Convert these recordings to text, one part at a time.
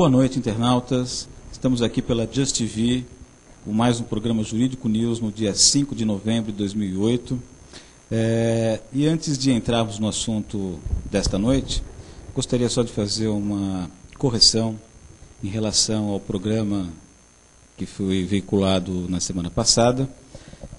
Boa noite, internautas. Estamos aqui pela Just TV, com mais um programa Jurídico News no dia 5 de novembro de 2008. E antes de entrarmos no assunto desta noite, gostaria só de fazer uma correção em relação ao programa que foi veiculado na semana passada,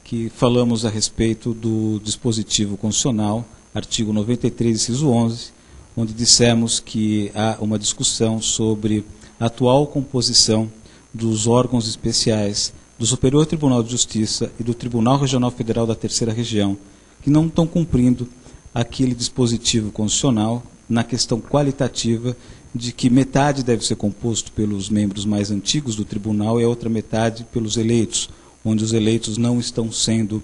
que falamos a respeito do dispositivo constitucional, artigo 93, inciso 11, onde dissemos que há uma discussão sobre a atual composição dos órgãos especiais do Superior Tribunal de Justiça e do Tribunal Regional Federal da Terceira Região, que não estão cumprindo aquele dispositivo constitucional na questão qualitativa de que metade deve ser composto pelos membros mais antigos do tribunal e a outra metade pelos eleitos, onde os eleitos não estão sendo,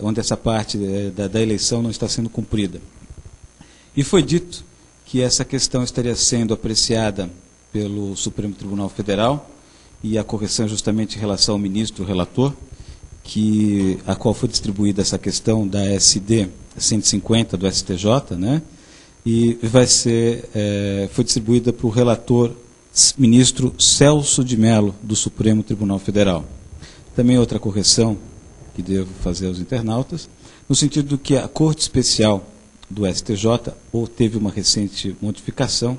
onde essa parte da eleição não está sendo cumprida. E foi dito que essa questão estaria sendo apreciada pelo Supremo Tribunal Federal, e a correção é justamente em relação ao ministro relator, a qual foi distribuída essa questão da SD 150 do STJ, né? E foi distribuída para o relator ministro Celso de Mello, do Supremo Tribunal Federal. Também outra correção que devo fazer aos internautas, no sentido de que a Corte Especial do STJ teve uma recente modificação,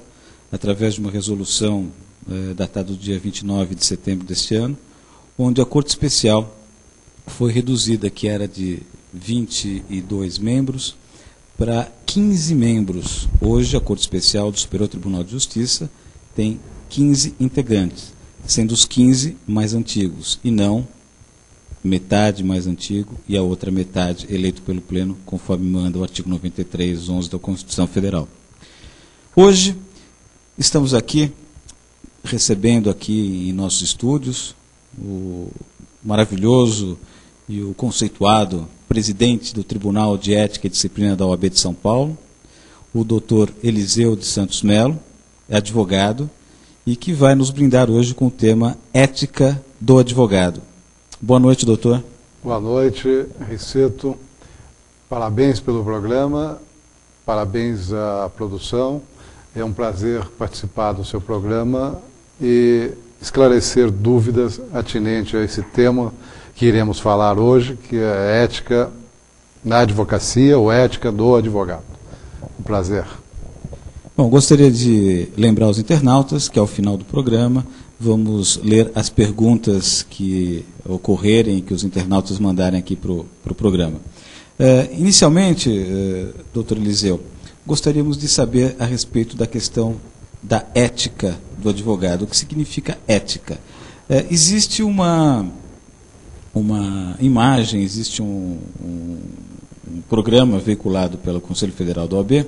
através de uma resolução datada do dia 29 de setembro deste ano, onde a Corte Especial foi reduzida, que era de 22 membros, para 15 membros. Hoje, a Corte Especial do Superior Tribunal de Justiça tem 15 integrantes, sendo os 15 mais antigos, e não metade mais antigo e a outra metade eleito pelo Pleno, conforme manda o artigo 93, 11 da Constituição Federal. Hoje, estamos aqui, recebendo aqui em nossos estúdios, o maravilhoso e o conceituado presidente do Tribunal de Ética e Disciplina da OAB de São Paulo, o doutor Eliseu de Santos Melo, advogado, e que vai nos brindar hoje com o tema Ética do Advogado. Boa noite, doutor. Boa noite, Riceto. Parabéns pelo programa, parabéns à produção. É um prazer participar do seu programa e esclarecer dúvidas atinentes a esse tema que iremos falar hoje, que é a ética na advocacia ou ética do advogado. Um prazer. Bom, gostaria de lembrar aos internautas que ao final do programa vamos ler as perguntas que ocorrerem, que os internautas mandarem aqui para o programa. Inicialmente, doutor Eliseu, gostaríamos de saber a respeito da questão da ética do advogado. O que significa ética? Existe uma imagem, existe um programa veiculado pelo Conselho Federal da OAB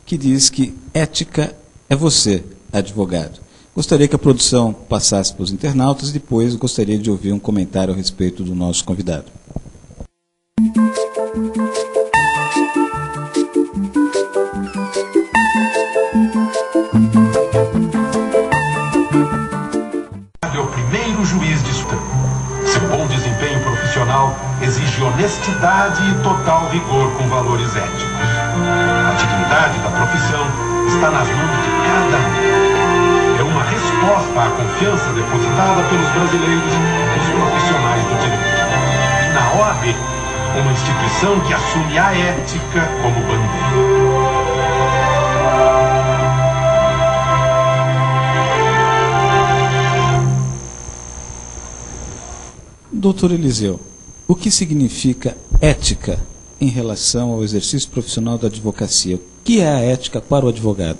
que diz que ética é você, advogado. Gostaria que a produção passasse para os internautas e depois gostaria de ouvir um comentário a respeito do nosso convidado. É o primeiro juiz de Supremo. Seu bom desempenho profissional exige honestidade e total rigor com valores éticos. A dignidade da profissão está nas mãos de cada um. É uma resposta à confiança depositada pelos brasileiros nos profissionais do direito. E na OAB, uma instituição que assume a ética como bandeira. Doutor Eliseu, o que significa ética em relação ao exercício profissional da advocacia? O que é a ética para o advogado?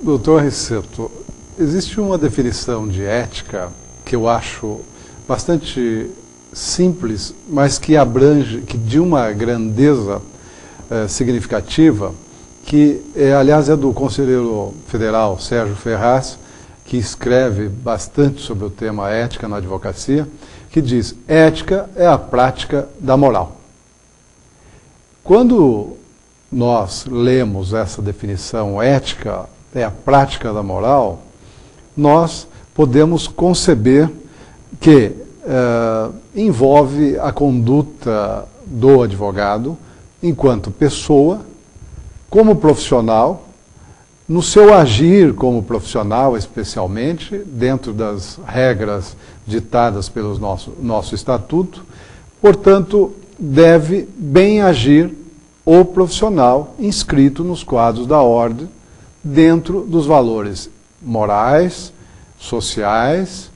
Doutor Riceto, existe uma definição de ética que eu acho bastante simples, mas que abrange, que de uma grandeza significativa, que aliás é do conselheiro federal Sérgio Ferraz, que escreve bastante sobre o tema ética na advocacia, que diz: ética é a prática da moral. Quando nós lemos essa definição, ética é a prática da moral, nós podemos conceber que envolve a conduta do advogado enquanto pessoa, como profissional no seu agir como profissional, especialmente, dentro das regras ditadas pelo nosso estatuto, portanto, deve bem agir o profissional inscrito nos quadros da ordem, dentro dos valores morais, sociais,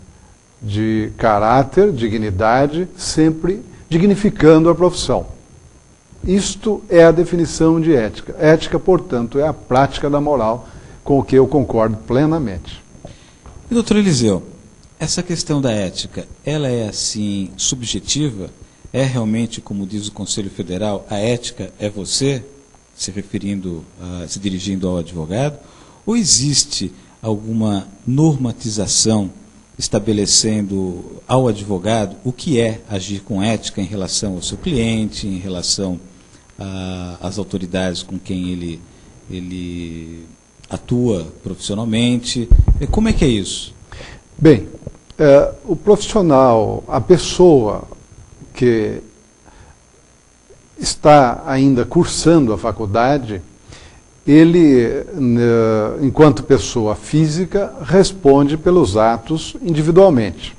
de caráter, dignidade, sempre dignificando a profissão. Isto é a definição de ética. Ética, portanto, é a prática da moral, com o que eu concordo plenamente. E, doutor Eliseu, essa questão da ética, ela é assim subjetiva? É realmente, como diz o Conselho Federal, a ética é você, se dirigindo ao advogado? Ou existe alguma normatização estabelecendo ao advogado o que é agir com ética em relação ao seu cliente, em relação às autoridades com quem ele atua profissionalmente? Como é que é isso? Bem, o profissional, a pessoa que está ainda cursando a faculdade, ele, enquanto pessoa física, responde pelos atos individualmente.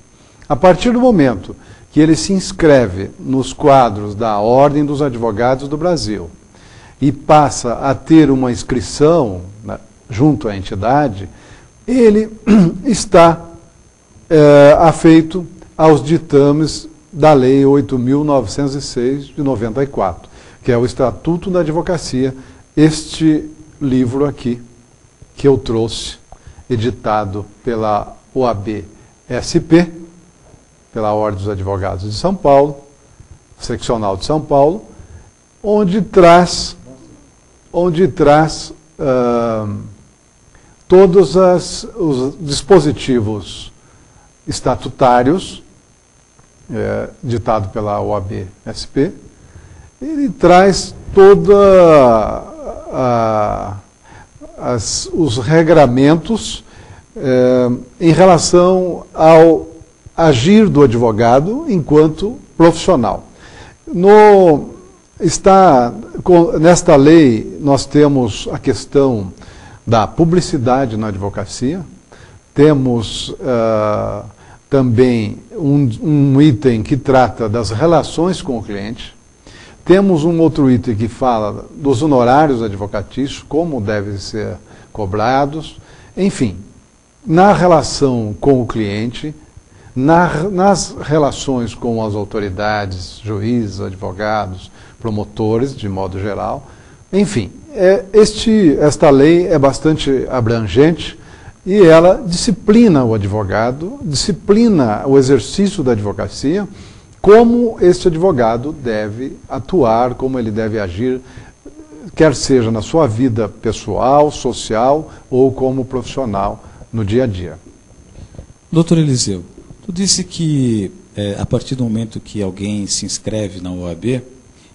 A partir do momento que ele se inscreve nos quadros da Ordem dos Advogados do Brasil e passa a ter uma inscrição junto à entidade, ele está afeito aos ditames da Lei 8.906 de 94, que é o Estatuto da Advocacia, este livro aqui que eu trouxe, editado pela OAB-SP, pela Ordem dos Advogados de São Paulo, seccional de São Paulo, onde traz todos os dispositivos estatutários, ditado pela OAB-SP. Ele traz os regramentos em relação ao agir do advogado enquanto profissional. Nesta lei, nós temos a questão da publicidade na advocacia, temos também um item que trata das relações com o cliente, temos um outro item que fala dos honorários advocatícios, como devem ser cobrados, enfim, na relação com o cliente, nas relações com as autoridades, juízes, advogados, promotores, de modo geral. Enfim, esta lei é bastante abrangente e ela disciplina o advogado, disciplina o exercício da advocacia, como este advogado deve atuar, como ele deve agir, quer seja na sua vida pessoal, social ou como profissional no dia a dia. Doutor Eliseu, tu disse que a partir do momento que alguém se inscreve na OAB,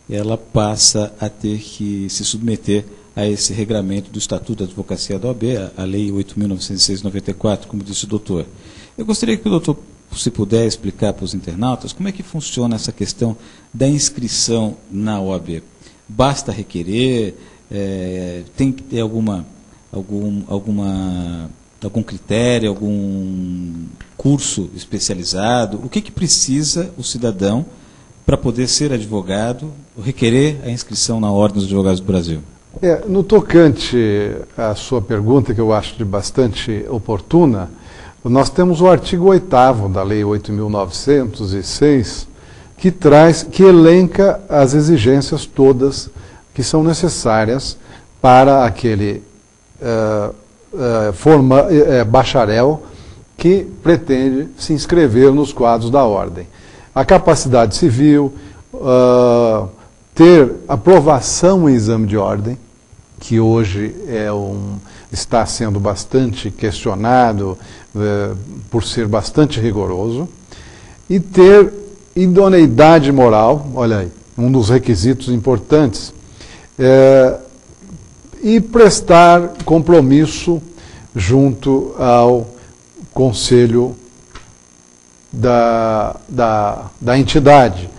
ela passa a ter que se submeter a esse regramento do Estatuto da Advocacia da OAB, a Lei 8.906 de 94, como disse o doutor. Eu gostaria que o doutor, se puder explicar para os internautas, como é que funciona essa questão da inscrição na OAB. Basta requerer? Tem que ter algum critério, algum curso especializado? O que precisa o cidadão para poder ser advogado, requerer a inscrição na Ordem dos Advogados do Brasil? No tocante à sua pergunta, que eu acho de bastante oportuna, nós temos o artigo 8º da Lei 8.906, que elenca as exigências todas que são necessárias para aquele bacharel que pretende se inscrever nos quadros da ordem. A capacidade civil, ter aprovação em exame de ordem, que hoje está sendo bastante questionado por ser bastante rigoroso, e ter idoneidade moral, olha aí, um dos requisitos importantes, e prestar compromisso junto ao conselho da entidade.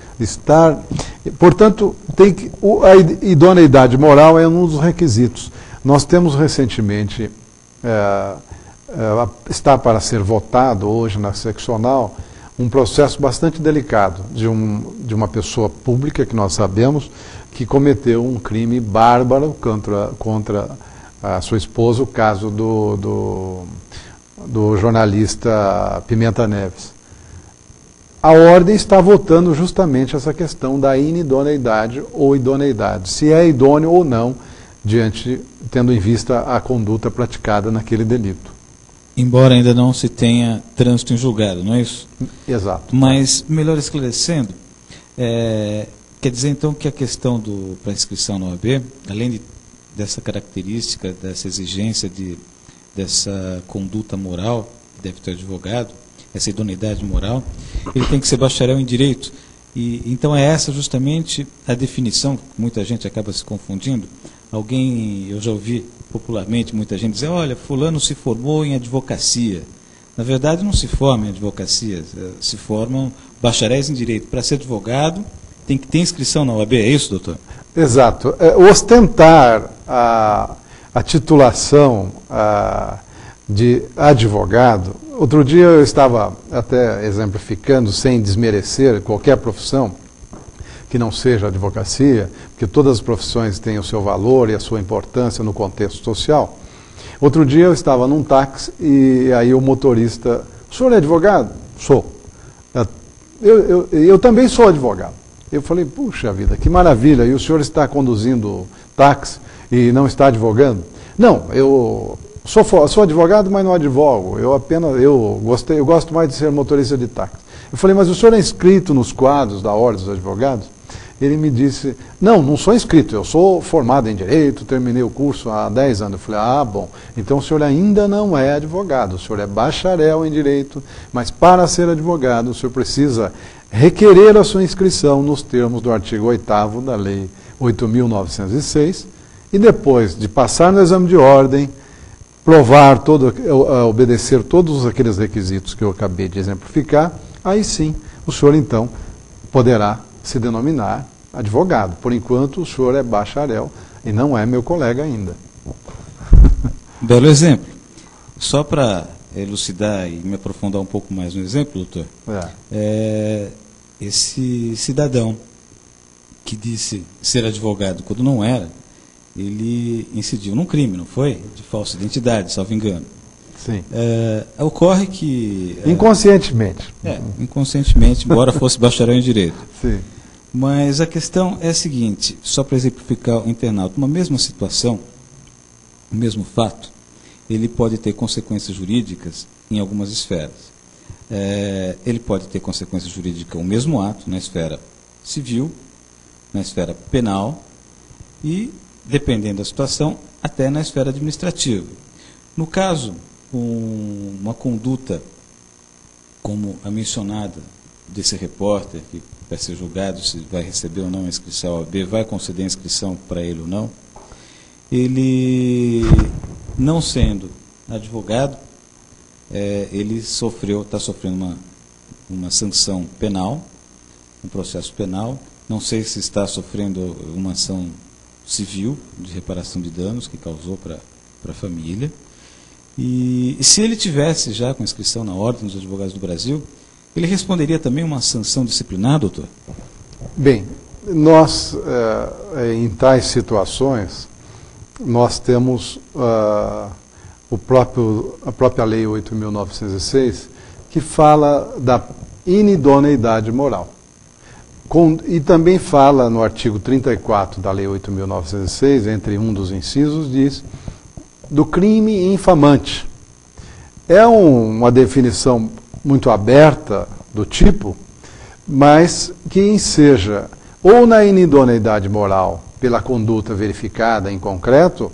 Portanto, a idoneidade moral é um dos requisitos. Nós temos recentemente, está para ser votado hoje na seccional, um processo bastante delicado de uma pessoa pública, que nós sabemos, que cometeu um crime bárbaro contra a sua esposa, o caso do jornalista Pimenta Neves. A ordem está votando justamente essa questão da inidoneidade ou idoneidade, se é idôneo ou não, tendo em vista a conduta praticada naquele delito. Embora ainda não se tenha trânsito em julgado, não é isso? Exato. Mas, melhor esclarecendo, quer dizer então que a questão para inscrição na OAB, além dessa característica, dessa exigência dessa conduta moral, que deve ter advogado, essa idoneidade moral, ele tem que ser bacharel em direito. E então é essa justamente a definição, que muita gente acaba se confundindo. Eu já ouvi popularmente muita gente dizer, olha, fulano se formou em advocacia. Na verdade não se forma em advocacia, se formam bacharéis em direito. Para ser advogado tem que ter inscrição na OAB, é isso, doutor? Exato. Ostentar a titulação de advogado. Outro dia eu estava até exemplificando, sem desmerecer qualquer profissão que não seja advocacia, porque todas as profissões têm o seu valor e a sua importância no contexto social. Outro dia eu estava num táxi e aí o motorista, o senhor é advogado? Sou. Eu também sou advogado. Eu falei, puxa vida, que maravilha, e o senhor está conduzindo táxi e não está advogando? Não, eu sou advogado, mas não advogo. Eu gosto mais de ser motorista de táxi. Eu falei, mas o senhor é inscrito nos quadros da Ordem dos Advogados? Ele me disse, não sou inscrito, eu sou formado em Direito, terminei o curso há 10 anos. Eu falei, bom, então o senhor ainda não é advogado, o senhor é bacharel em Direito, mas para ser advogado o senhor precisa requerer a sua inscrição nos termos do artigo 8º da Lei 8.906, e depois de passar no exame de ordem, provar, obedecer todos aqueles requisitos que eu acabei de exemplificar, aí sim o senhor então poderá se denominar advogado. Por enquanto o senhor é bacharel e não é meu colega ainda. Belo exemplo. Só para elucidar e me aprofundar um pouco mais no exemplo, doutor, esse cidadão que disse ser advogado quando não era, ele incidiu num crime, não foi? De falsa identidade, salvo engano. Sim. Ocorre que... Inconscientemente. Inconscientemente, embora fosse bacharel em Direito. Sim. Mas a questão é a seguinte, só para exemplificar o internauta, uma mesma situação, o mesmo fato, ele pode ter consequências jurídicas em algumas esferas. Ele pode ter consequência jurídica o mesmo ato na esfera civil, na esfera penal e, dependendo da situação, até na esfera administrativa. No caso, uma conduta como a mencionada desse repórter, que vai ser julgado se vai receber ou não a inscrição à OAB, vai conceder a inscrição para ele ou não, ele, não sendo advogado, ele está sofrendo uma sanção penal, um processo penal, não sei se está sofrendo uma ação civil de reparação de danos que causou para a família. E se ele tivesse já com inscrição na Ordem dos Advogados do Brasil, ele responderia também uma sanção disciplinar, doutor? Bem, nós, em tais situações, nós temos a própria Lei 8.906, que fala da inidoneidade moral. E também fala no artigo 34 da Lei 8.906, entre um dos incisos, diz do crime infamante. É uma definição muito aberta do tipo, mas que enseja ou na inidoneidade moral pela conduta verificada em concreto,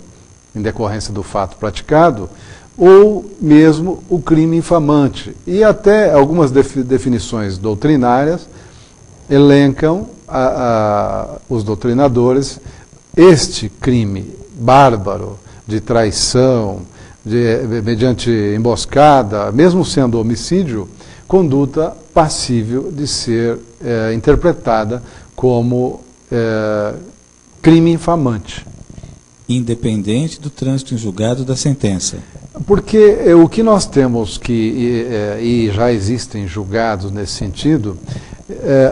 em decorrência do fato praticado, ou mesmo o crime infamante. E até algumas definições doutrinárias elencam os doutrinadores este crime bárbaro de traição, mediante emboscada, mesmo sendo homicídio, conduta passível de ser interpretada como crime infamante. independente do trânsito em julgado da sentença. Porque o que nós temos e já existem julgados nesse sentido,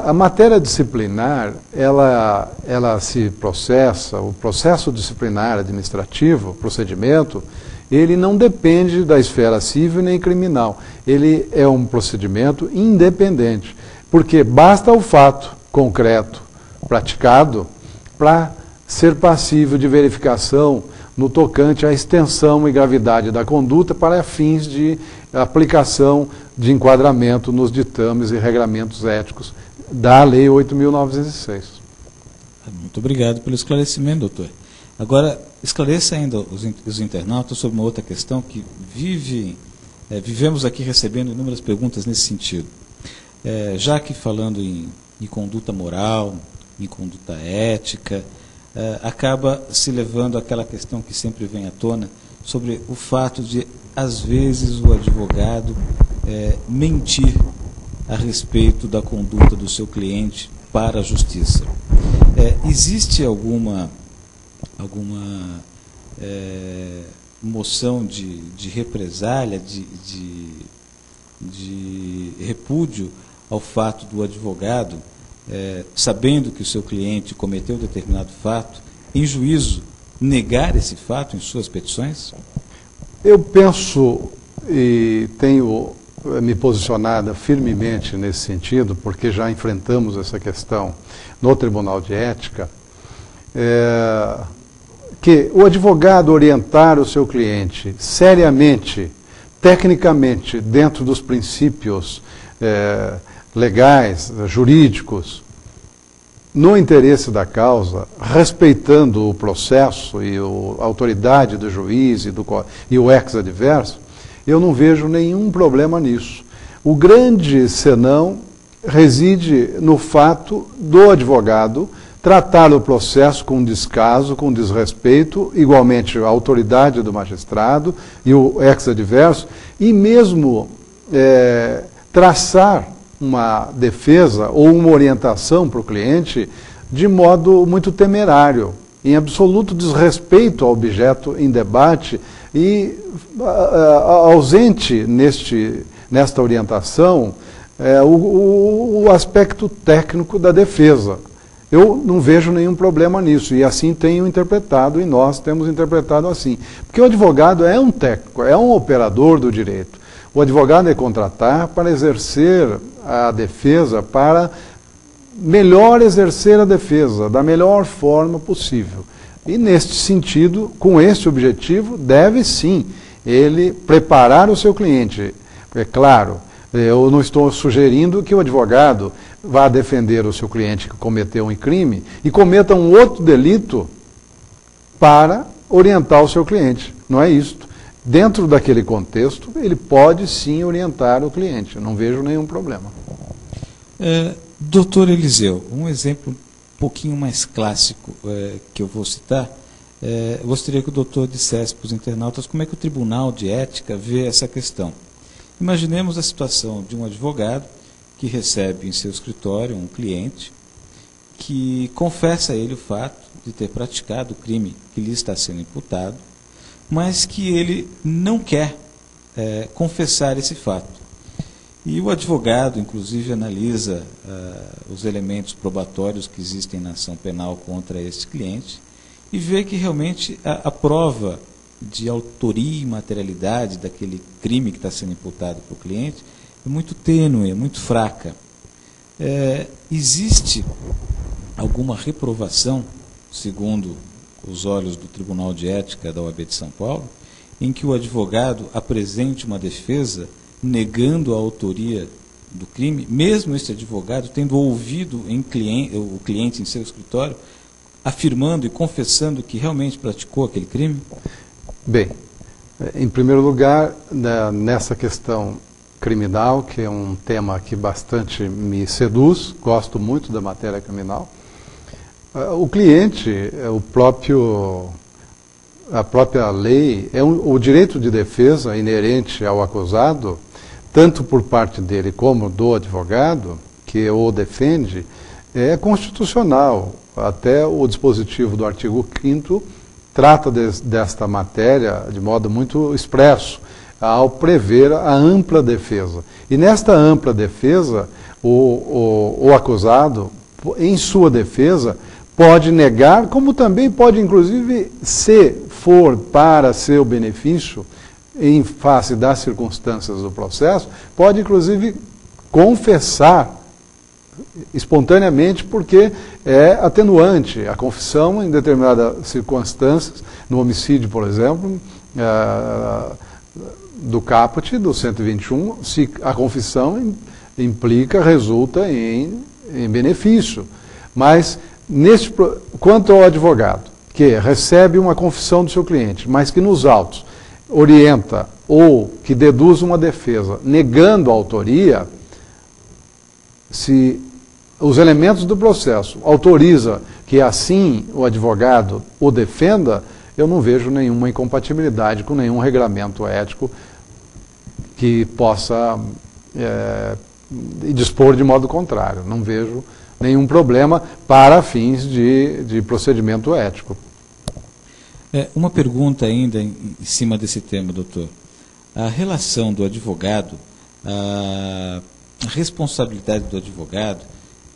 a matéria disciplinar, ela se processa, o processo disciplinar administrativo, o procedimento, ele não depende da esfera civil nem criminal. Ele é um procedimento independente, porque basta o fato concreto praticado para ser passível de verificação no tocante à extensão e gravidade da conduta para fins de aplicação de enquadramento nos ditames e regramentos éticos da Lei 8.906. Muito obrigado pelo esclarecimento, doutor. Agora, esclareça ainda os internautas sobre uma outra questão que vivemos aqui recebendo inúmeras perguntas nesse sentido. Já que falando em conduta moral, em conduta ética, acaba se levando aquela questão que sempre vem à tona sobre o fato de, às vezes, o advogado mentir a respeito da conduta do seu cliente para a justiça. Existe alguma moção de represália, de repúdio ao fato do advogado, sabendo que o seu cliente cometeu determinado fato, em juízo, negar esse fato em suas petições? Eu penso e tenho me posicionado firmemente nesse sentido, porque já enfrentamos essa questão no Tribunal de Ética, que o advogado orientar o seu cliente seriamente, tecnicamente, dentro dos princípios legais, jurídicos, no interesse da causa, respeitando o processo e a autoridade do juiz e o ex-adverso, eu não vejo nenhum problema nisso. O grande senão reside no fato do advogado tratar o processo com descaso, com desrespeito, igualmente a autoridade do magistrado e o ex-adverso, e mesmo traçar uma defesa ou uma orientação para o cliente de modo muito temerário, em absoluto desrespeito ao objeto em debate e ausente nesta orientação o aspecto técnico da defesa. Eu não vejo nenhum problema nisso, e assim tenho interpretado, e nós temos interpretado assim. Porque o advogado é um técnico, é um operador do direito. O advogado é contratar para exercer a defesa, para melhor exercer a defesa, da melhor forma possível. E neste sentido, com esse objetivo, deve sim ele preparar o seu cliente. É claro, eu não estou sugerindo que o advogado vá defender o seu cliente que cometeu um crime e cometa um outro delito para orientar o seu cliente. Não é isto. Dentro daquele contexto, ele pode sim orientar o cliente. Eu não vejo nenhum problema. Doutor Eliseu, um exemplo um pouquinho mais clássico que eu vou citar, eu gostaria que o doutor dissesse para os internautas como é que o Tribunal de Ética vê essa questão. Imaginemos a situação de um advogado que recebe em seu escritório um cliente que confessa a ele o fato de ter praticado o crime que lhe está sendo imputado, mas que ele não quer confessar esse fato. E o advogado, inclusive, analisa os elementos probatórios que existem na ação penal contra este cliente e vê que realmente a prova de autoria e materialidade daquele crime que está sendo imputado para o cliente é muito tênue, é muito fraca. Existe alguma reprovação, segundo os olhos do Tribunal de Ética da OAB de São Paulo, em que o advogado apresente uma defesa negando a autoria do crime, mesmo este advogado tendo ouvido o cliente em seu escritório, afirmando e confessando que realmente praticou aquele crime? Bem, em primeiro lugar, nessa questão criminal, que é um tema que bastante me seduz, gosto muito da matéria criminal, o cliente, a própria lei, o direito de defesa inerente ao acusado, tanto por parte dele como do advogado, que o defende, é constitucional. Até o dispositivo do artigo 5º trata desta matéria de modo muito expresso, ao prever a ampla defesa. E nesta ampla defesa, o acusado, em sua defesa, pode negar, como também pode, inclusive, se for para seu benefício, em face das circunstâncias do processo, pode, inclusive, confessar espontaneamente, porque é atenuante. A confissão, em determinadas circunstâncias, no homicídio, por exemplo, do caput, do 121, se a confissão implica, resulta em benefício. Mas, quanto ao advogado, que recebe uma confissão do seu cliente, mas que nos autos orienta ou que deduz uma defesa negando a autoria, se os elementos do processo autoriza que assim o advogado o defenda, eu não vejo nenhuma incompatibilidade com nenhum regramento ético que possa dispor de modo contrário. Não vejo nenhum problema para fins de procedimento ético. Uma pergunta ainda em cima desse tema, doutor. A relação do advogado, a responsabilidade do advogado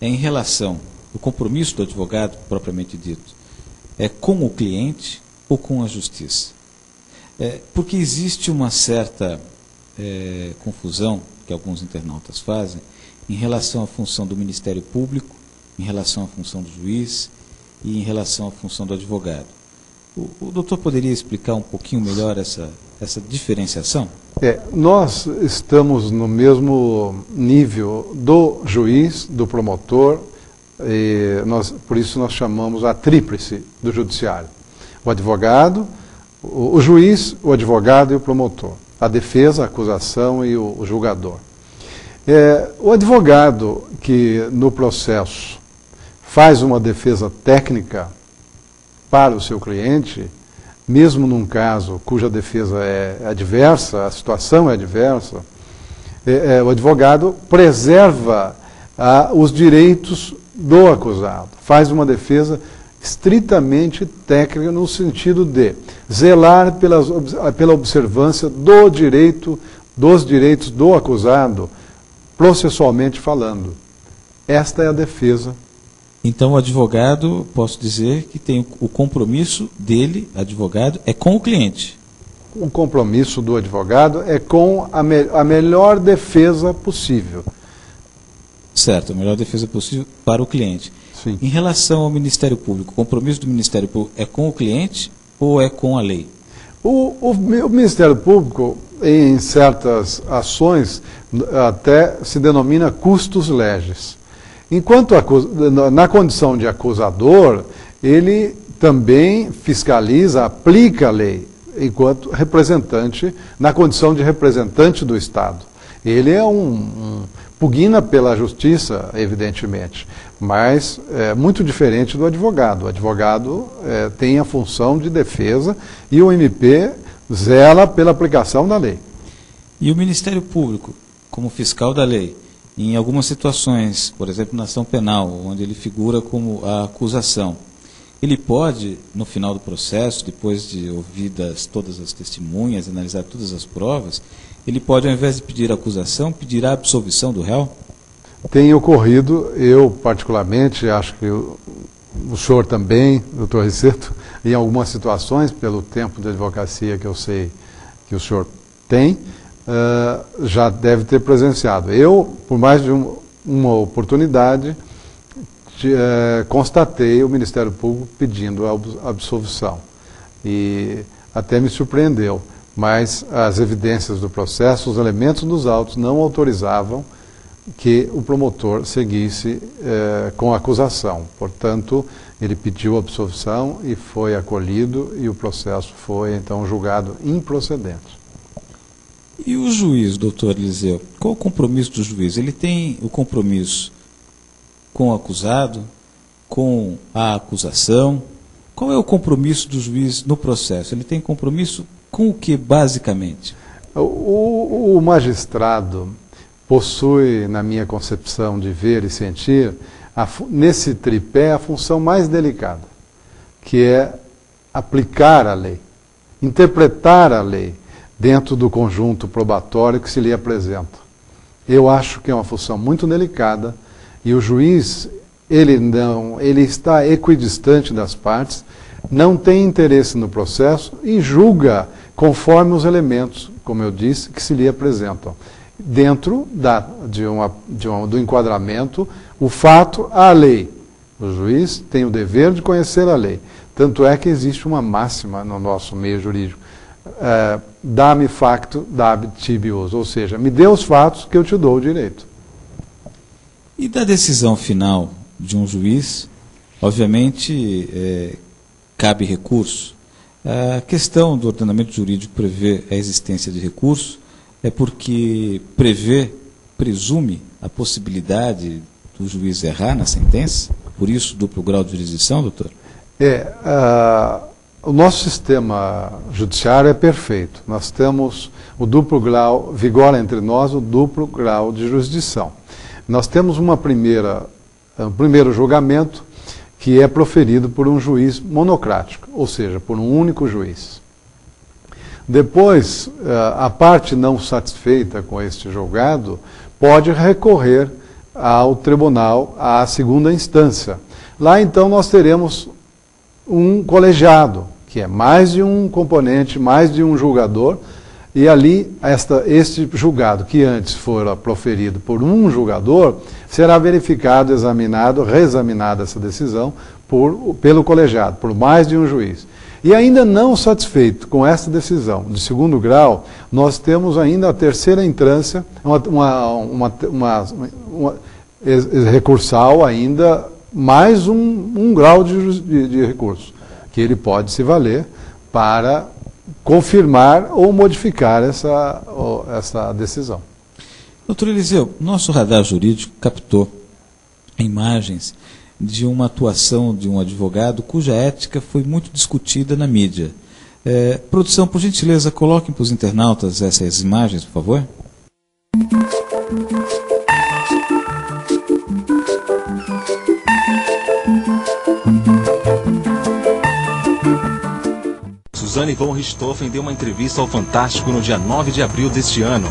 é em relação, o compromisso do advogado, propriamente dito, é com o cliente ou com a justiça? Porque existe uma certa confusão que alguns internautas fazem em relação à função do Ministério Público, em relação à função do juiz e em relação à função do advogado. O doutor poderia explicar um pouquinho melhor essa diferenciação? Nós estamos no mesmo nível do juiz, do promotor, e por isso nós chamamos a tríplice do judiciário. O advogado, o juiz, o advogado e o promotor. A defesa, a acusação e o julgador. O advogado que no processo faz uma defesa técnica para o seu cliente, mesmo num caso cuja defesa é adversa, a situação é adversa, o advogado preserva os direitos do acusado, faz uma defesa estritamente técnica no sentido de zelar pela observância dos direitos do acusado, processualmente falando. Esta é a defesa. Então o advogado, posso dizer que tem o compromisso dele, advogado, é com o cliente. O compromisso do advogado é com a melhor defesa possível. Certo, a melhor defesa possível para o cliente. Sim. Em relação ao Ministério Público, o compromisso do Ministério Público é com o cliente ou é com a lei? O Ministério Público, em certas ações, até se denomina custos legis. Enquanto na condição de acusador, ele também fiscaliza, aplica a lei, enquanto representante, na condição de representante do Estado. Ele é pugna pela justiça, evidentemente, mas é muito diferente do advogado. O advogado tem a função de defesa e o MP zela pela aplicação da lei. E o Ministério Público, como fiscal da lei, em algumas situações, por exemplo, na ação penal, onde ele figura como a acusação, ele pode, no final do processo, depois de ouvidas todas as testemunhas, analisar todas as provas, ele pode, ao invés de pedir a acusação, pedir a absolvição do réu? Tem ocorrido, eu particularmente, acho que o senhor também, doutor Riceto, em algumas situações, pelo tempo de advocacia que eu sei que o senhor tem, já deve ter presenciado. Eu, por mais de uma oportunidade, constatei o Ministério Público pedindo a absolvição. E até me surpreendeu, mas as evidências do processo, os elementos dos autos não autorizavam que o promotor seguisse com a acusação. Portanto, ele pediu a absolvição e foi acolhido e o processo foi, então, julgado improcedente. E o juiz, doutor Eliseu, qual o compromisso do juiz? Ele tem o compromisso com o acusado, com a acusação? Qual é o compromisso do juiz no processo? Ele tem compromisso com o que, basicamente? O magistrado possui, na minha concepção de ver e sentir, nesse tripé a função mais delicada, que é aplicar a lei, interpretar a lei dentro do conjunto probatório que se lhe apresenta. Eu acho que é uma função muito delicada e o juiz, ele está equidistante das partes, não tem interesse no processo e julga conforme os elementos, como eu disse, que se lhe apresentam. Dentro do enquadramento, o fato, a lei. O juiz tem o dever de conhecer a lei. Tanto é que existe uma máxima no nosso meio jurídico. Dá-me facto, dá-me tibius, ou seja, me dê os fatos que eu te dou o direito. E da decisão final de um juiz, obviamente, cabe recurso. A questão do ordenamento jurídico prevê a existência de recurso é porque presume a possibilidade do juiz errar na sentença, por isso duplo grau de jurisdição, doutor? O nosso sistema judiciário é perfeito. Nós temos o duplo grau, vigora entre nós o duplo grau de jurisdição. Nós temos um primeiro julgamento que é proferido por um juiz monocrático, ou seja, por um único juiz. Depois, a parte não satisfeita com este julgado pode recorrer ao tribunal, à segunda instância. Lá, então, nós teremos um colegiado, que é mais de um componente, mais de um julgador, e ali, este julgado, que antes fora proferido por um julgador, será verificado, examinado, reexaminada essa decisão pelo colegiado, por mais de um juiz. E ainda não satisfeito com essa decisão de segundo grau, nós temos ainda a terceira instância, recursal ainda, mais um grau de recurso, que ele pode se valer para confirmar ou modificar essa decisão. Doutor Eliseu, nosso radar jurídico captou imagens de uma atuação de um advogado cuja ética foi muito discutida na mídia. Produção, por gentileza, coloquem para os internautas essas imagens, por favor. Suzane von Richthofen deu uma entrevista ao Fantástico no dia 9 de abril deste ano.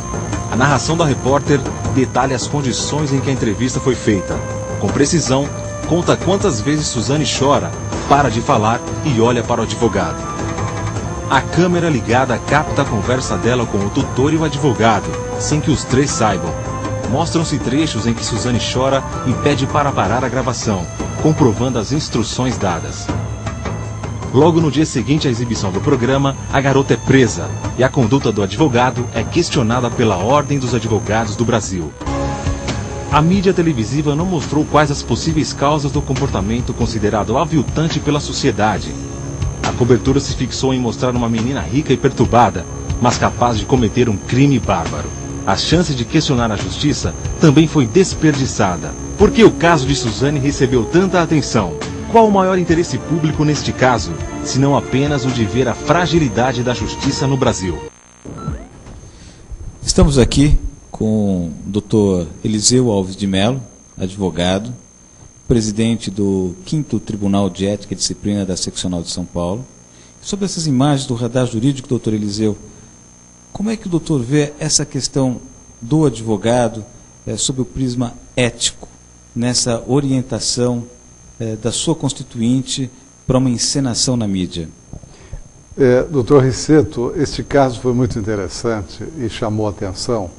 A narração da repórter detalha as condições em que a entrevista foi feita. Com precisão, conta quantas vezes Suzane chora, para de falar e olha para o advogado. A câmera ligada capta a conversa dela com o tutor e o advogado, sem que os três saibam. Mostram-se trechos em que Suzane chora e pede para parar a gravação, comprovando as instruções dadas. Logo no dia seguinte à exibição do programa, a garota é presa e a conduta do advogado é questionada pela Ordem dos Advogados do Brasil. A mídia televisiva não mostrou quais as possíveis causas do comportamento considerado aviltante pela sociedade. A cobertura se fixou em mostrar uma menina rica e perturbada, mas capaz de cometer um crime bárbaro. A chance de questionar a justiça também foi desperdiçada. Por que o caso de Suzane recebeu tanta atenção? Qual o maior interesse público neste caso, se não apenas o de ver a fragilidade da justiça no Brasil? Estamos aqui com o Dr. Eliseu Alves de Mello, advogado, presidente do 5º Tribunal de Ética e Disciplina da Seccional de São Paulo. Sobre essas imagens do radar jurídico, doutor Eliseu, como é que o doutor vê essa questão do advogado sob o prisma ético, nessa orientação da sua constituinte para uma encenação na mídia? Doutor Riceto, este caso foi muito interessante e chamou a atenção,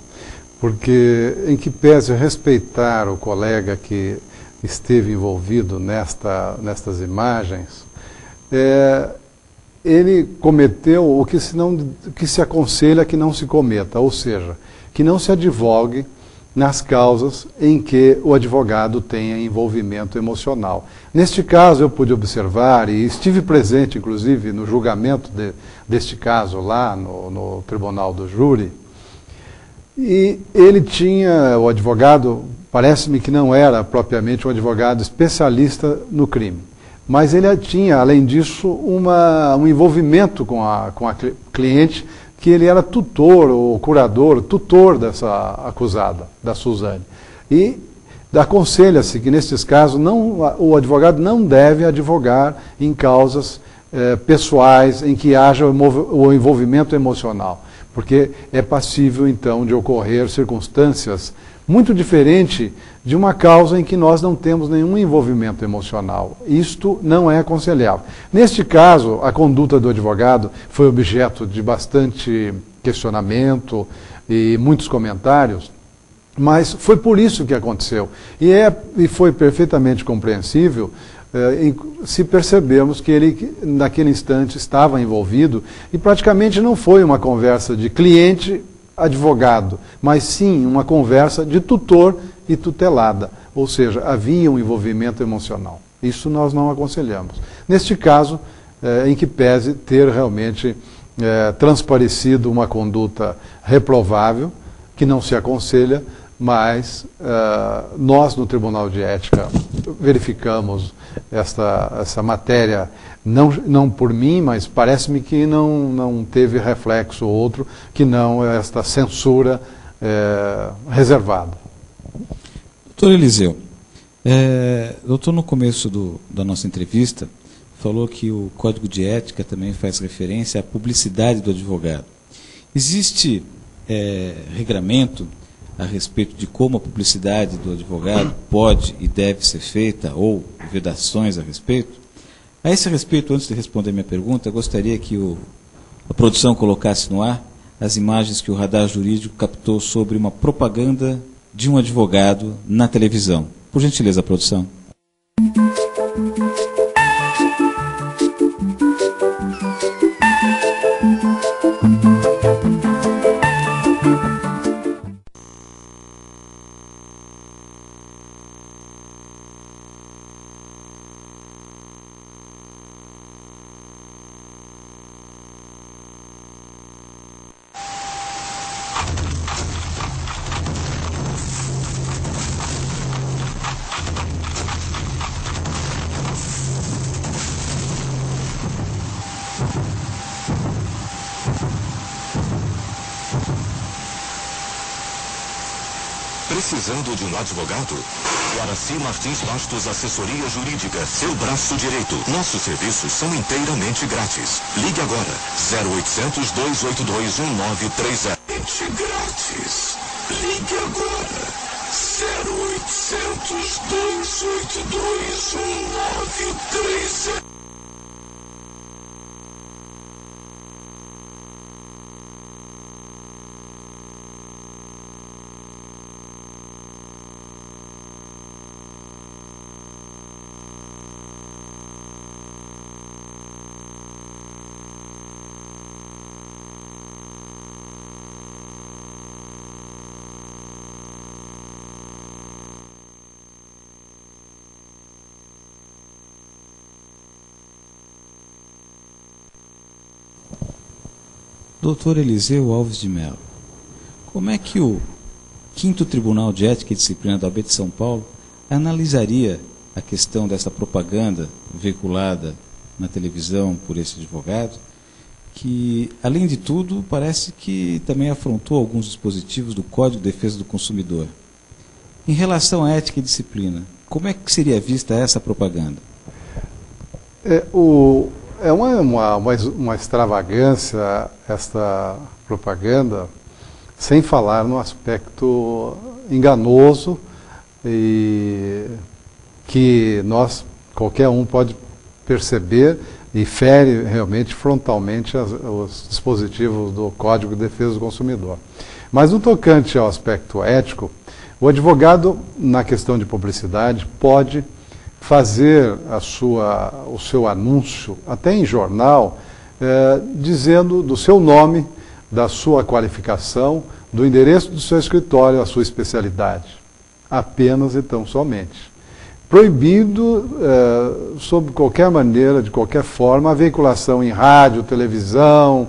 porque em que pese respeitar o colega que esteve envolvido nestas imagens, ele cometeu o que se aconselha que não se cometa, ou seja, que não se advogue nas causas em que o advogado tenha envolvimento emocional. Neste caso, eu pude observar, e estive presente, inclusive, no julgamento deste caso lá no Tribunal do Júri, e ele tinha, o advogado, parece-me que não era propriamente um advogado especialista no crime, mas ele tinha, além disso, um envolvimento com a cliente, que ele era tutor ou curador, tutor dessa acusada, da Suzane. E aconselha-se que, nestes casos, o advogado não deve advogar em causas pessoais em que haja o envolvimento emocional, porque é passível, então, de ocorrer circunstâncias muito diferentes de uma causa em que nós não temos nenhum envolvimento emocional. Isto não é aconselhável. Neste caso, a conduta do advogado foi objeto de bastante questionamento e muitos comentários, mas foi por isso que aconteceu. E foi perfeitamente compreensível se percebemos que ele, naquele instante, estava envolvido, e praticamente não foi uma conversa de cliente-advogado, mas sim uma conversa de tutor e tutelada, ou seja, havia um envolvimento emocional. Isso nós não aconselhamos. Neste caso, em que pese ter realmente transparecido uma conduta reprovável, que não se aconselha, mas nós no Tribunal de Ética verificamos essa matéria, não por mim, mas parece-me que não teve reflexo outro que não esta censura reservada. Doutor Eliseu, doutor, no começo da nossa entrevista, falou que o Código de Ética também faz referência à publicidade do advogado. Existe regramento a respeito de como a publicidade do advogado pode e deve ser feita, ou vedações a respeito? A esse respeito, antes de responder minha pergunta, eu gostaria que a produção colocasse no ar as imagens que o radar jurídico captou sobre uma propaganda de um advogado na televisão. Por gentileza, produção. Precisando de um advogado? Guaraci Martins Bastos Assessoria Jurídica, seu braço direito. Nossos serviços são inteiramente grátis. Ligue agora, 0800 282 1930. Grátis. Ligue agora, 0800 282 1930. Doutor Eliseu Alves de Mello, como é que o 5º Tribunal de Ética e Disciplina da OAB de São Paulo analisaria a questão dessa propaganda veiculada na televisão por esse advogado, que, além de tudo, parece que também afrontou alguns dispositivos do Código de Defesa do Consumidor? Em relação à ética e disciplina, como é que seria vista essa propaganda? É uma extravagância esta propaganda, sem falar no aspecto enganoso e que qualquer um pode perceber e fere realmente frontalmente os dispositivos do Código de Defesa do Consumidor. Mas no tocante ao aspecto ético, o advogado, na questão de publicidade, pode fazer o seu anúncio, até em jornal, dizendo do seu nome, da sua qualificação, do endereço do seu escritório, a sua especialidade. Apenas e tão somente. Proibido, sob qualquer maneira, de qualquer forma, a veiculação em rádio, televisão,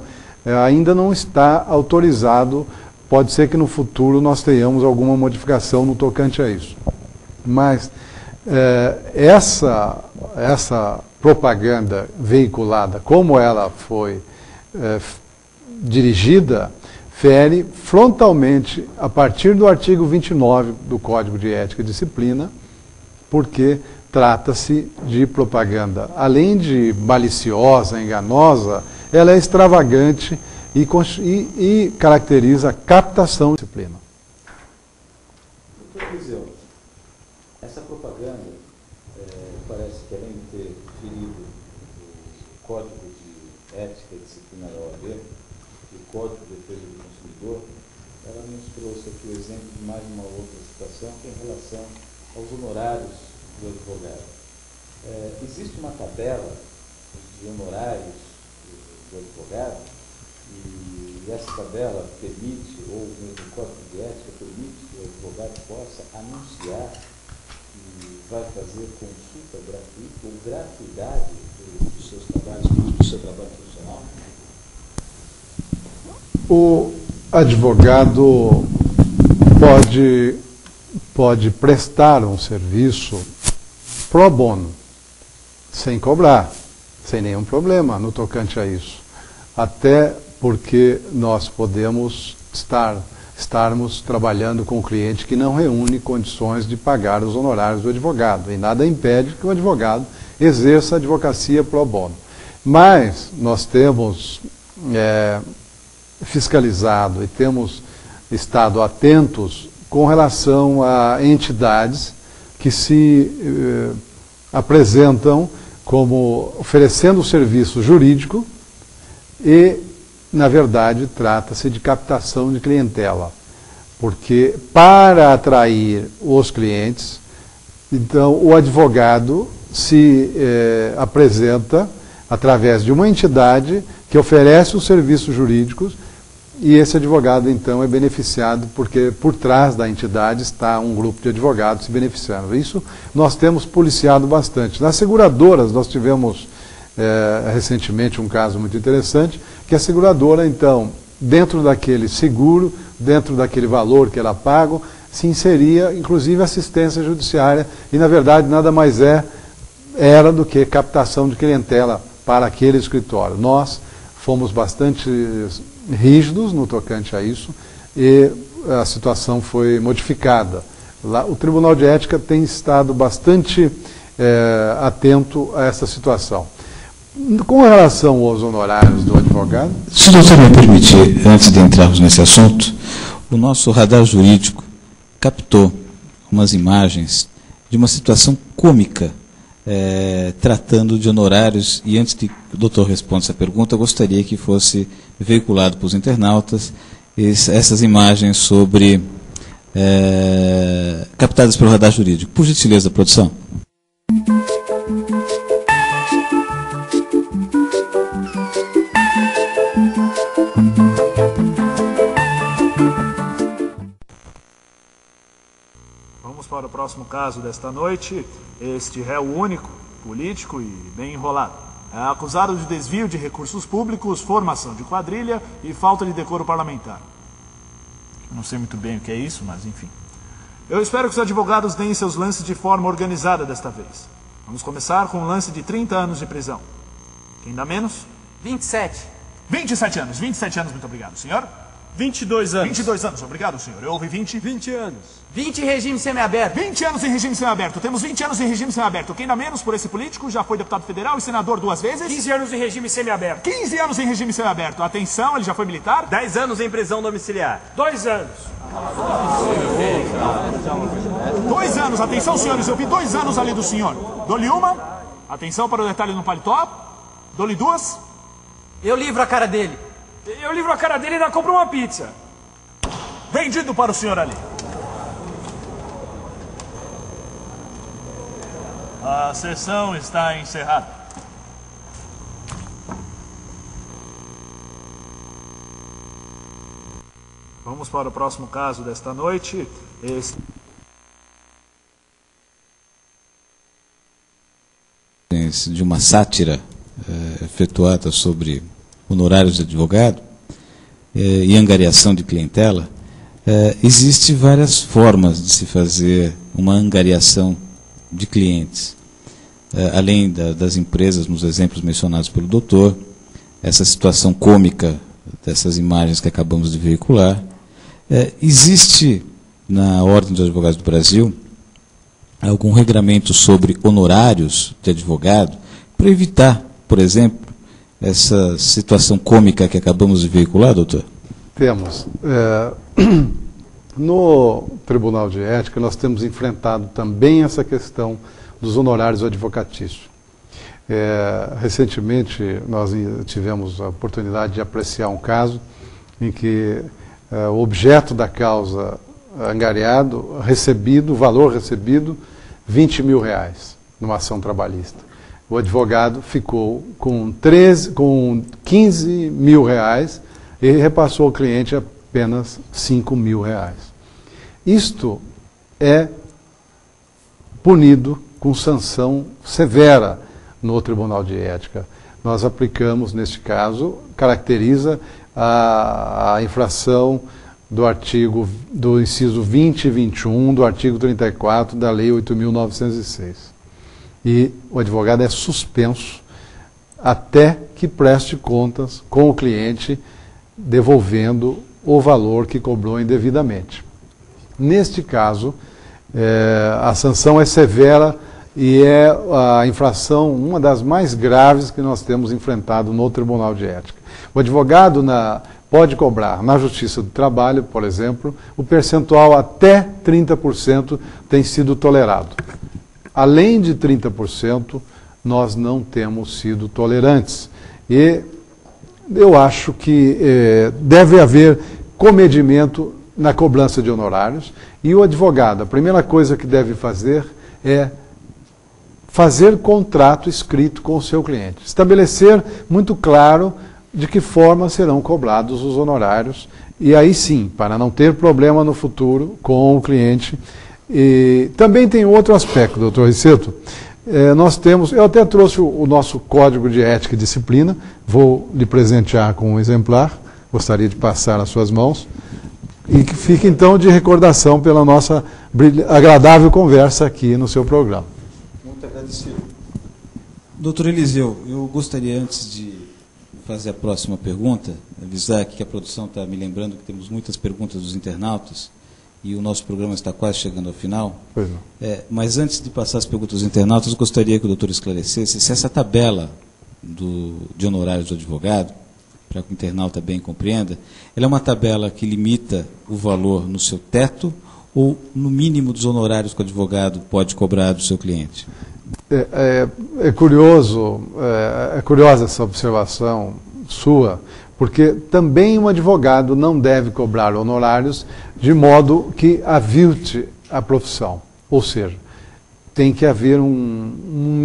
ainda não está autorizado. Pode ser que no futuro nós tenhamos alguma modificação no tocante a isso. Mas essa propaganda veiculada, como ela foi dirigida, fere frontalmente, a partir do artigo 29 do Código de Ética e Disciplina, porque trata-se de propaganda. Além de maliciosa, enganosa, ela é extravagante e caracteriza a captação de disciplina. Doutor Eliseu, essa propaganda parece que, além de ter ferido o Código de Ética e Disciplina da OAB e o Código de Defesa do Consumidor, ela nos trouxe aqui o exemplo de mais uma outra situação, que é em relação aos honorários do advogado. Existe uma tabela de honorários do advogado e essa tabela permite, ou mesmo o Código de Ética permite que o advogado possa anunciar que vai fazer consulta gratuita ou gratuidade dos seus trabalhos, do seu trabalho profissional? O advogado pode prestar um serviço pro bono, sem cobrar, sem nenhum problema no tocante a isso. Até porque nós podemos estarmos trabalhando com um cliente que não reúne condições de pagar os honorários do advogado, e nada impede que o advogado exerça a advocacia pro bono. Mas nós temos fiscalizado e temos estado atentos com relação a entidades que se apresentam como oferecendo serviço jurídico e, na verdade, trata-se de captação de clientela. Porque, para atrair os clientes, então, o advogado se apresenta através de uma entidade que oferece os serviços jurídicos e esse advogado, então, é beneficiado porque por trás da entidade está um grupo de advogados se beneficiando. Isso nós temos policiado bastante. Nas seguradoras, nós tivemos recentemente um caso muito interessante, que a seguradora, então, dentro daquele seguro, dentro daquele valor que ela paga, se inseria, inclusive, assistência judiciária, e, na verdade, nada mais era do que captação de clientela para aquele escritório. Nós fomos bastante rígidos no tocante a isso e a situação foi modificada. Lá, o Tribunal de Ética tem estado bastante atento a essa situação. Com relação aos honorários do advogado... Se o doutor me permitir, antes de entrarmos nesse assunto, o nosso radar jurídico captou umas imagens de uma situação cômica tratando de honorários, e antes de o doutor responder essa pergunta, eu gostaria que fosse veiculado para os internautas essas imagens sobre captadas pelo radar jurídico. Por gentileza, produção. Vamos para o próximo caso desta noite. Este réu único, político e bem enrolado. É acusado de desvio de recursos públicos, formação de quadrilha e falta de decoro parlamentar. Não sei muito bem o que é isso, mas enfim. Eu espero que os advogados deem seus lances de forma organizada desta vez. Vamos começar com um lance de 30 anos de prisão. Quem dá menos? 27. 27 anos. 27 anos, muito obrigado. Senhor? 22 anos. 22 anos, obrigado, senhor. Eu ouvi 20. 20 anos. 20 em regime semiaberto. 20 anos em regime semiaberto. Temos 20 anos em regime semiaberto. Quem dá menos por esse político já foi deputado federal e senador 2 vezes. 15 anos em regime semiaberto. 15 anos em regime semiaberto. Atenção, ele já foi militar. 10 anos em prisão domiciliar. 2 anos. 2 anos. Atenção, senhores. Eu vi 2 anos ali do senhor. Dou-lhe uma. Atenção para o detalhe no paletó. Dou-lhe 2. Eu livro a cara dele. Eu livro a cara dele e ainda compro uma pizza. Vendido para o senhor ali. A sessão está encerrada. Vamos para o próximo caso desta noite. De uma sátira efetuada sobre honorários de advogado e angariação de clientela, existe várias formas de se fazer uma angariação de clientes. Além das empresas, nos exemplos mencionados pelo doutor, essa situação cômica dessas imagens que acabamos de veicular, existe na Ordem dos Advogados do Brasil algum regramento sobre honorários de advogado para evitar, por exemplo, essa situação cômica que acabamos de veicular, doutor? Temos. No Tribunal de Ética, nós temos enfrentado também essa questão dos honorários advocatícios. Recentemente, nós tivemos a oportunidade de apreciar um caso em que o objeto da causa angariado, o valor recebido, R$20 mil numa ação trabalhista. O advogado ficou com 15 mil reais e repassou ao cliente apenas 5 mil reais. Isto é punido com sanção severa no Tribunal de Ética. Nós aplicamos, neste caso, caracteriza a infração do inciso 20 e 21 do artigo 34 da Lei 8.906. E o advogado é suspenso até que preste contas com o cliente, devolvendo o valor que cobrou indevidamente. Neste caso, a sanção é severa e é a infração, uma das mais graves que nós temos enfrentado no Tribunal de Ética. O advogado pode cobrar na Justiça do Trabalho, por exemplo, o percentual até 30% tem sido tolerado. Além de 30%, nós não temos sido tolerantes. E eu acho que deve haver comedimento na cobrança de honorários, e o advogado, a primeira coisa que deve fazer é fazer contrato escrito com o seu cliente. Estabelecer muito claro de que forma serão cobrados os honorários, e aí sim, para não ter problema no futuro com o cliente. E também tem outro aspecto, doutor Riceto. Eu até trouxe o nosso Código de Ética e Disciplina, vou lhe presentear com um exemplar, gostaria de passar às suas mãos, e que fique então de recordação pela nossa agradável conversa aqui no seu programa. Muito agradecido. Doutor Eliseu, eu gostaria, antes de fazer a próxima pergunta, avisar aqui que a produção está me lembrando que temos muitas perguntas dos internautas e o nosso programa está quase chegando ao final. Pois não. Mas antes de passar as perguntas dos internautas, eu gostaria que o doutor esclarecesse se essa tabela de honorários do advogado, para que o internauta bem compreenda, ela é uma tabela que limita o valor no seu teto ou no mínimo dos honorários que o advogado pode cobrar do seu cliente? É curiosa essa observação sua, porque também um advogado não deve cobrar honorários de modo que avilte a profissão. Ou seja, tem que haver um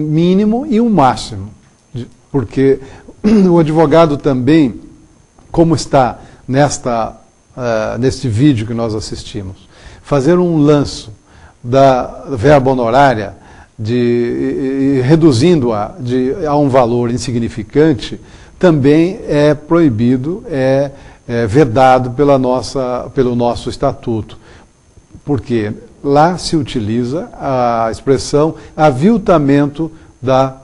mínimo e um máximo, porque o advogado também, como está neste vídeo que nós assistimos, fazer um lanço da verba honorária, reduzindo-a a um valor insignificante, também é proibido, é vedado pelo nosso estatuto. Porque lá se utiliza a expressão aviltamento da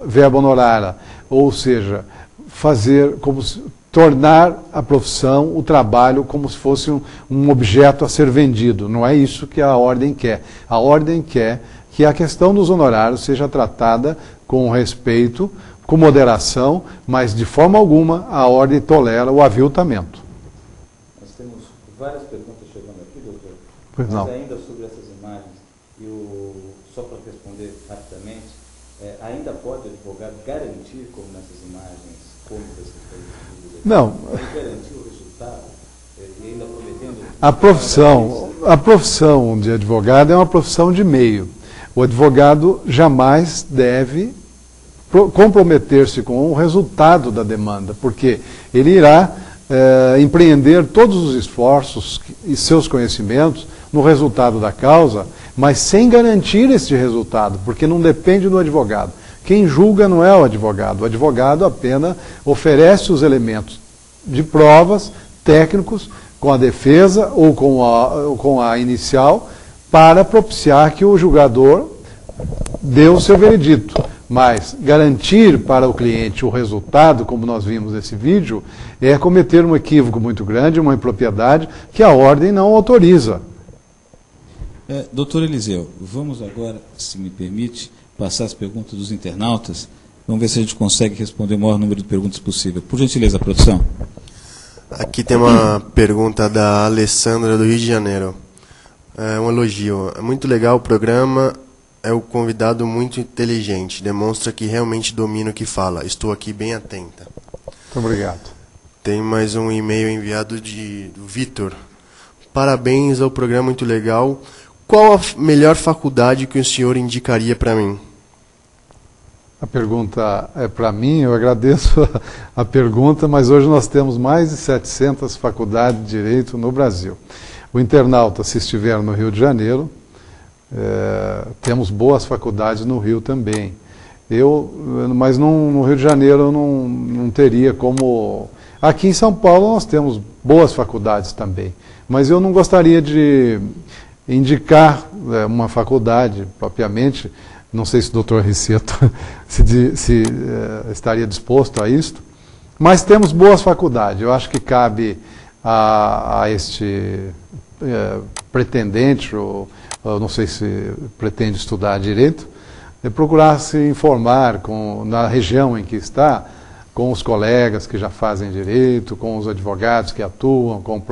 verba honorária, ou seja, tornar a profissão, o trabalho, como se fosse um objeto a ser vendido. Não é isso que a ordem quer. A ordem quer que a questão dos honorários seja tratada com respeito, com moderação, mas de forma alguma a ordem tolera o aviltamento. Nós temos várias perguntas chegando aqui, doutor. Pois não. Mas ainda sobre essas imagens, só para responder rapidamente, ainda pode o advogado garantir, como nessas imagens cômicas que foi distribuídas, não, garantir o resultado e ainda prometendo... A profissão de advogado é uma profissão de meio. O advogado jamais deve comprometer-se com o resultado da demanda, porque ele irá empreender todos os esforços e seus conhecimentos no resultado da causa, mas sem garantir este resultado, porque não depende do advogado. Quem julga não é o advogado apenas oferece os elementos de provas técnicos com a defesa ou com a inicial para propiciar que o julgador dê o seu veredito. Mas garantir para o cliente o resultado, como nós vimos nesse vídeo, é cometer um equívoco muito grande, uma impropriedade que a ordem não autoriza. Doutor Eliseu, vamos agora, se me permite, passar as perguntas dos internautas. Vamos ver se a gente consegue responder o maior número de perguntas possível. Por gentileza, produção. Aqui tem uma pergunta da Alessandra, do Rio de Janeiro. Um elogio. É muito legal o programa, é o convidado muito inteligente, demonstra que realmente domina o que fala. Estou aqui bem atenta. Muito obrigado. Tem mais um e-mail enviado do Vitor. Parabéns ao programa, muito legal. Qual a melhor faculdade que o senhor indicaria para mim? A pergunta é para mim, eu agradeço a pergunta, mas hoje nós temos mais de 700 faculdades de Direito no Brasil. O internauta, se estiver no Rio de Janeiro, temos boas faculdades no Rio também. Mas no Rio de Janeiro eu não teria como... Aqui em São Paulo nós temos boas faculdades também, mas eu não gostaria de indicar uma faculdade propriamente. Não sei se o doutor Riceto estaria disposto a isto, mas temos boas faculdades. Eu acho que cabe a este pretendente, ou não sei se pretende estudar direito, procurar se informar na região em que está, com os colegas que já fazem direito, com os advogados que atuam, com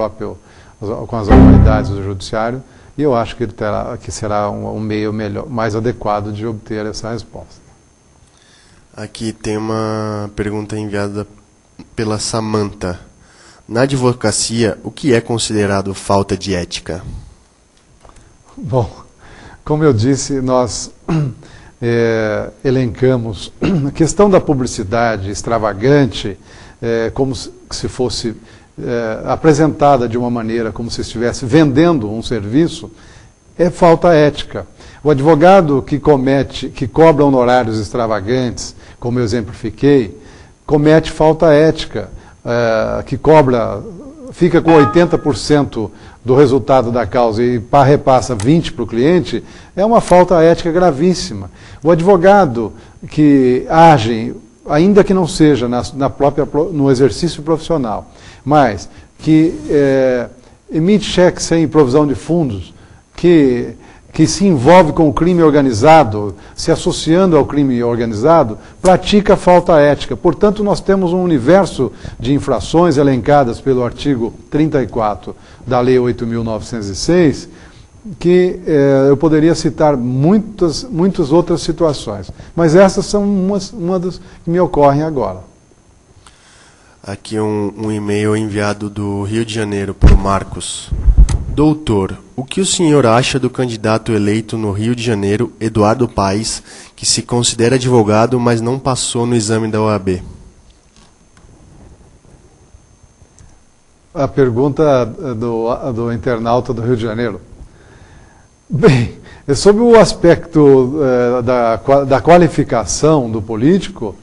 as autoridades do judiciário. E eu acho que será um meio mais adequado de obter essa resposta. Aqui tem uma pergunta enviada pela Samantha. Na advocacia, o que é considerado falta de ética? Bom, como eu disse, nós elencamos a questão da publicidade extravagante, como se fosse... apresentada de uma maneira como se estivesse vendendo um serviço, é falta ética. O advogado que cobra honorários extravagantes, como eu exemplifiquei, comete falta ética, fica com 80% do resultado da causa e repassa 20% para o cliente, é uma falta ética gravíssima. O advogado que age, ainda que não seja no exercício profissional, mas que emite cheque sem provisão de fundos, que se envolve com o crime organizado, se associando ao crime organizado, pratica falta ética. Portanto, nós temos um universo de infrações elencadas pelo artigo 34 da Lei 8.906, que eu poderia citar muitas outras situações. Mas essas são uma das que me ocorrem agora. Aqui um e-mail enviado do Rio de Janeiro por Marcos. Doutor, o que o senhor acha do candidato eleito no Rio de Janeiro, Eduardo Paes, que se considera advogado, mas não passou no exame da OAB? A pergunta do internauta do Rio de Janeiro. Bem, sobre o aspecto da qualificação do político,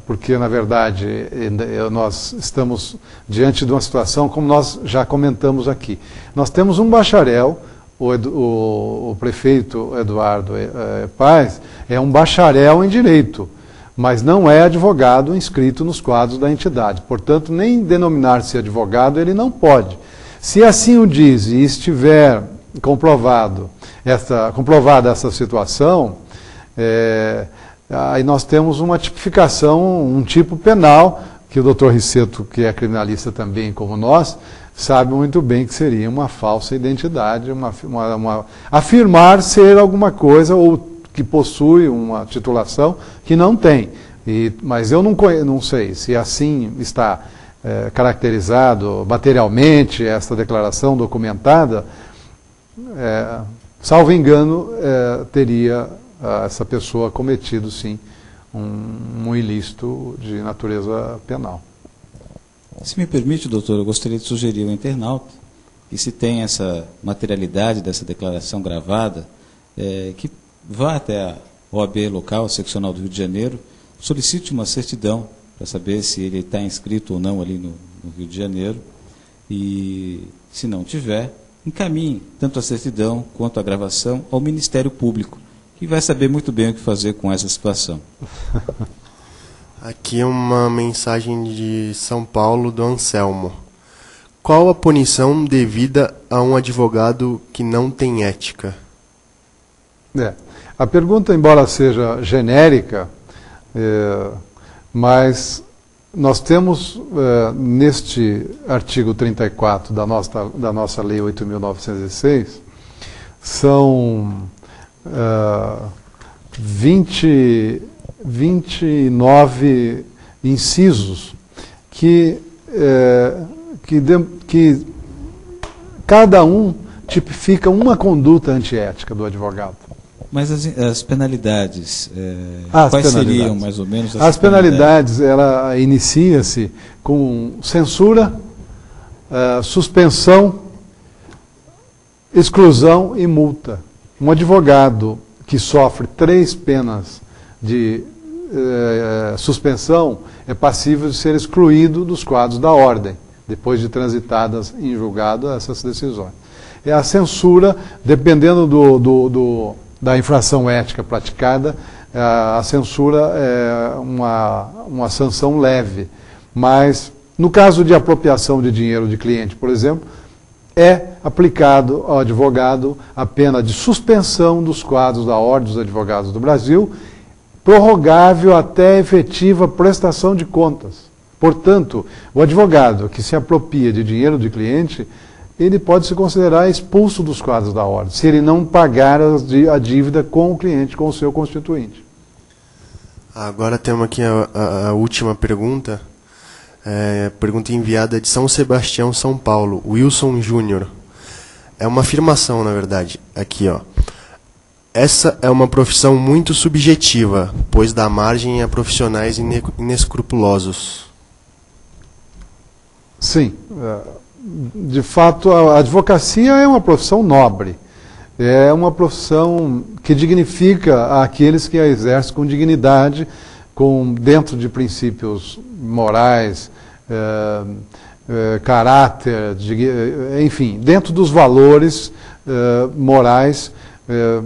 porque, na verdade, nós estamos diante de uma situação, como nós já comentamos aqui. Nós temos um bacharel, o prefeito Eduardo Paes, é um bacharel em Direito, mas não é advogado inscrito nos quadros da entidade. Portanto, nem denominar-se advogado ele não pode. Se assim o diz e estiver comprovada essa situação, aí nós temos uma tipificação, um tipo penal, que o doutor Riceto, que é criminalista também como nós, sabe muito bem que seria uma falsa identidade, afirmar ser alguma coisa ou que possui uma titulação que não tem. Mas eu não sei se assim está caracterizado materialmente esta declaração documentada, salvo engano, teria essa pessoa cometido, sim, um ilícito de natureza penal. Se me permite, doutor, eu gostaria de sugerir ao internauta que, se tem essa materialidade dessa declaração gravada, que vá até a OAB local, a seccional do Rio de Janeiro, solicite uma certidão para saber se ele está inscrito ou não ali no Rio de Janeiro, e, se não tiver, encaminhe tanto a certidão quanto a gravação ao Ministério Público, que vai saber muito bem o que fazer com essa situação. Aqui é uma mensagem de São Paulo, do Anselmo. Qual a punição devida a um advogado que não tem ética? A pergunta, embora seja genérica, mas nós temos neste artigo 34 da nossa Lei 8.906, são 29 incisos que cada um tipifica uma conduta antiética do advogado. Mas as penalidades, quais seriam mais ou menos as penalidades? Ela inicia-se com censura, suspensão, exclusão e multa. Um advogado que sofre 3 penas de suspensão é passível de ser excluído dos quadros da ordem, depois de transitadas em julgado essas decisões. A censura, dependendo da infração ética praticada, a censura é uma sanção leve. Mas, no caso de apropriação de dinheiro de cliente, por exemplo, é aplicado ao advogado a pena de suspensão dos quadros da Ordem dos Advogados do Brasil, prorrogável até efetiva prestação de contas. Portanto, o advogado que se apropria de dinheiro de cliente, ele pode se considerar expulso dos quadros da ordem, se ele não pagar a dívida com o cliente, com o seu constituinte. Agora temos aqui a última pergunta. Pergunta enviada de São Sebastião, São Paulo, Wilson Júnior. É uma afirmação, na verdade. Aqui, ó. Essa é uma profissão muito subjetiva, pois dá margem a profissionais inescrupulosos. Sim. De fato, a advocacia é uma profissão nobre. É uma profissão que dignifica aqueles que a exercem com dignidade, dentro de princípios morais, caráter, enfim, dentro dos valores morais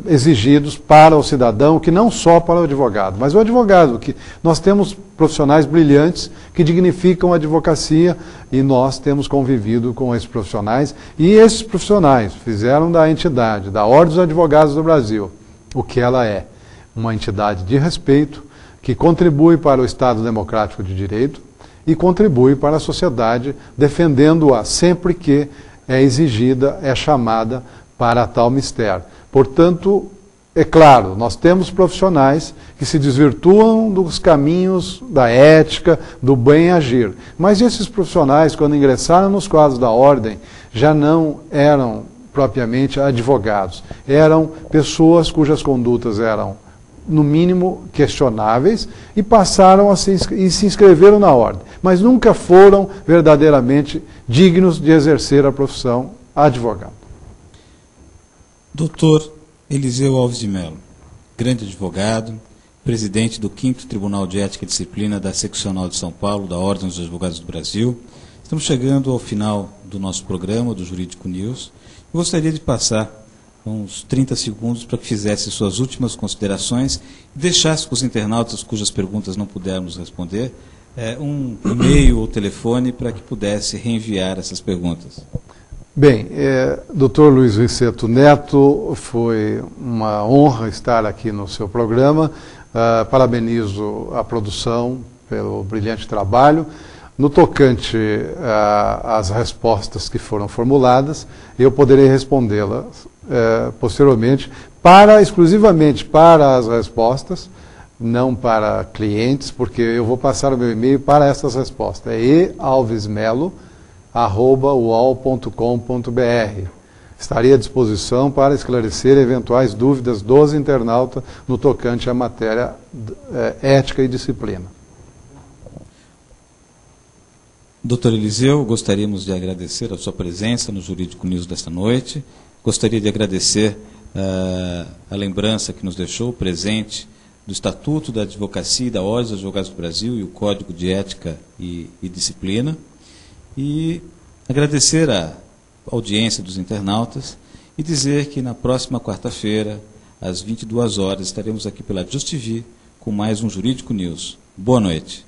exigidos para o cidadão, que não só para o advogado, mas o advogado, que nós temos profissionais brilhantes que dignificam a advocacia e nós temos convivido com esses profissionais, e esses profissionais fizeram da entidade, da Ordem dos Advogados do Brasil, o que ela é, uma entidade de respeito, que contribui para o Estado Democrático de Direito e contribui para a sociedade, defendendo-a sempre que é exigida, é chamada para tal mistério. Portanto, é claro, nós temos profissionais que se desvirtuam dos caminhos da ética, do bem agir. Mas esses profissionais, quando ingressaram nos quadros da ordem, já não eram propriamente advogados. Eram pessoas cujas condutas eram, no mínimo, questionáveis e passaram a se inscreveram na ordem. Mas nunca foram verdadeiramente dignos de exercer a profissão advogado. Doutor Eliseu Alves de Mello, grande advogado, presidente do 5º Tribunal de Ética e Disciplina da Seccional de São Paulo, da Ordem dos Advogados do Brasil. Estamos chegando ao final do nosso programa, do Jurídico News. Eu gostaria de passar uns 30 segundos para que fizesse suas últimas considerações e deixasse com os internautas cujas perguntas não pudermos responder um e-mail ou telefone para que pudesse reenviar essas perguntas. Bem, Dr. Luiz Riceto Neto, foi uma honra estar aqui no seu programa. Parabenizo a produção pelo brilhante trabalho. No tocante às respostas que foram formuladas, eu poderei respondê-las posteriormente, exclusivamente para as respostas, não para clientes, porque eu vou passar o meu e-mail para essas respostas. É ealvesmelo@uol.com.br. Estarei à disposição para esclarecer eventuais dúvidas dos internautas no tocante à matéria ética e disciplina. Doutor Eliseu, gostaríamos de agradecer a sua presença no Jurídico News desta noite. Gostaria de agradecer a lembrança que nos deixou, o presente do Estatuto da Advocacia e da Ordem dos Advogados do Brasil e o Código de Ética e Disciplina. E agradecer a audiência dos internautas e dizer que na próxima quarta-feira, às 22 horas, estaremos aqui pela JustTV com mais um Jurídico News. Boa noite.